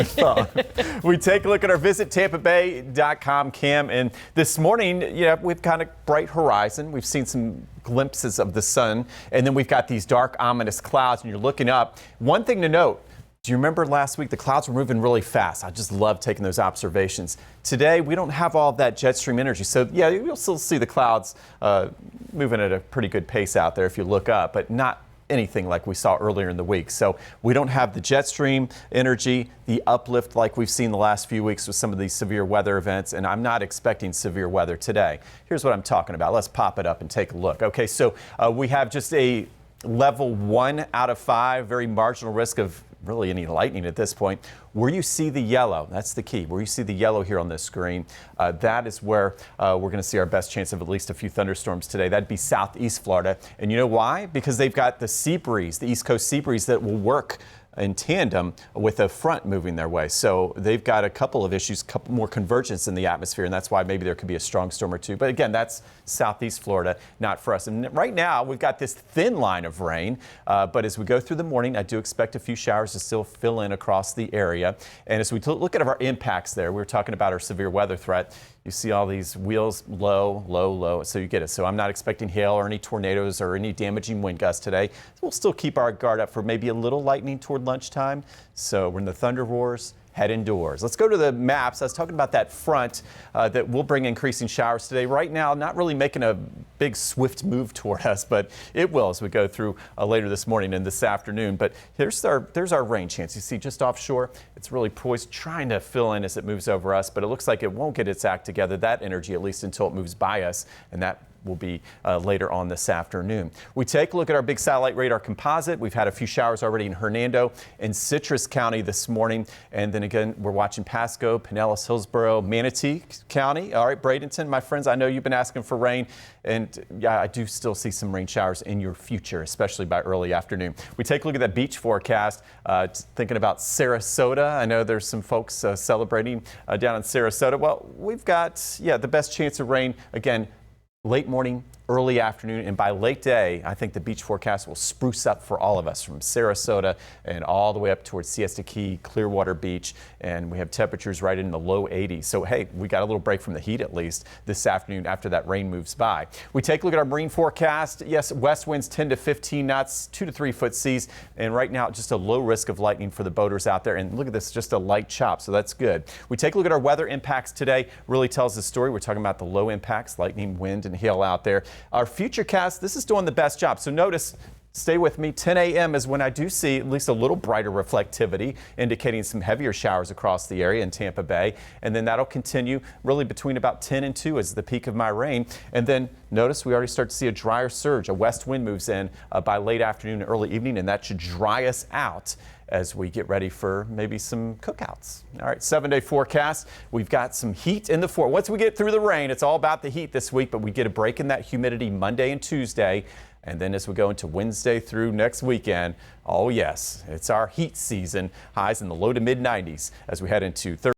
phone. We take a look at our visit tampabay.com cam, and this morning, we've got a bright horizon. We've seen some glimpses of the sun, and then we've got these dark, ominous clouds, and you're looking up. One thing to note, do you remember last week the clouds were moving really fast? I just love taking those observations. Today, we don't have all of that jet stream energy, so yeah, you'll still see the clouds moving at a pretty good pace out there if you look up, but not anything like we saw earlier in the week. So we don't have the jet stream energy, the uplift like we've seen the last few weeks with some of these severe weather events, and I'm not expecting severe weather today. Here's what I'm talking about. Let's pop it up and take a look. Okay, so we have just a level 1 out of 5, very marginal risk of really any lightning at this point. Where you see the yellow, that's the key. Where you see the yellow here on this screen, that is where we're going to see our best chance of at least a few thunderstorms today. That'd be southeast Florida. And you know why? Because they've got the sea breeze, the east coast sea breeze that will work in tandem with a front moving their way. So they've got a couple of issues, a couple more convergence in the atmosphere, and that's why maybe there could be a strong storm or two. But again, that's southeast Florida, not for us. And right now, we've got this thin line of rain, but as we go through the morning, I do expect a few showers to still fill in across the area. And as we look at our impacts there, we were talking about our severe weather threat. You see all these wheels low, low, low, so you get it. So I'm not expecting hail or any tornadoes or any damaging wind gusts today. We'll still keep our guard up for maybe a little lightning toward lunchtime. So we're in the thunder roars. Head indoors. Let's go to the maps. I was talking about that front that will bring increasing showers today. Right now, not really making a big swift move toward us, but it will as we go through later this morning and this afternoon. But there's our rain chance. You see just offshore, it's really poised, trying to fill in as it moves over us, but it looks like it won't get its act together, that energy, at least until it moves by us, and that will be later on this afternoon. We take a look at our big satellite radar composite. We've had a few showers already in Hernando and Citrus County this morning. And then again, we're watching Pasco, Pinellas, Hillsborough, Manatee County. All right, Bradenton, my friends, I know you've been asking for rain. And yeah, I do still see some rain showers in your future, especially by early afternoon. We take a look at that beach forecast, thinking about Sarasota. I know there's some folks celebrating down in Sarasota. Well, we've got, the best chance of rain, again, late morning, early afternoon, and by late day, I think the beach forecast will spruce up for all of us from Sarasota and all the way up towards Siesta Key, Clearwater Beach, and we have temperatures right in the low 80s. So, hey, we got a little break from the heat at least this afternoon after that rain moves by. We take a look at our marine forecast. Yes, west winds 10 to 15 knots, 2 to 3 foot seas, and right now just a low risk of lightning for the boaters out there. And look at this, just a light chop, so that's good. We take a look at our weather impacts today. Really tells the story. We're talking about the low impacts, lightning, wind, and hail out there. Our futurecast, this is doing the best job. So notice, stay with me, 10 a.m. is when I do see at least a little brighter reflectivity, indicating some heavier showers across the area in Tampa Bay. And then that'll continue really between about 10 and 2 is the peak of my rain. And then notice we already start to see a drier surge. A west wind moves in by late afternoon and early evening, and that should dry us out as we get ready for maybe some cookouts. All right, 7-day forecast. We've got some heat in the fore. Once we get through the rain, it's all about the heat this week, but we get a break in that humidity Monday and Tuesday. And then as we go into Wednesday through next weekend, oh yes, it's our heat season. Highs in the low to mid 90s as we head into Thursday.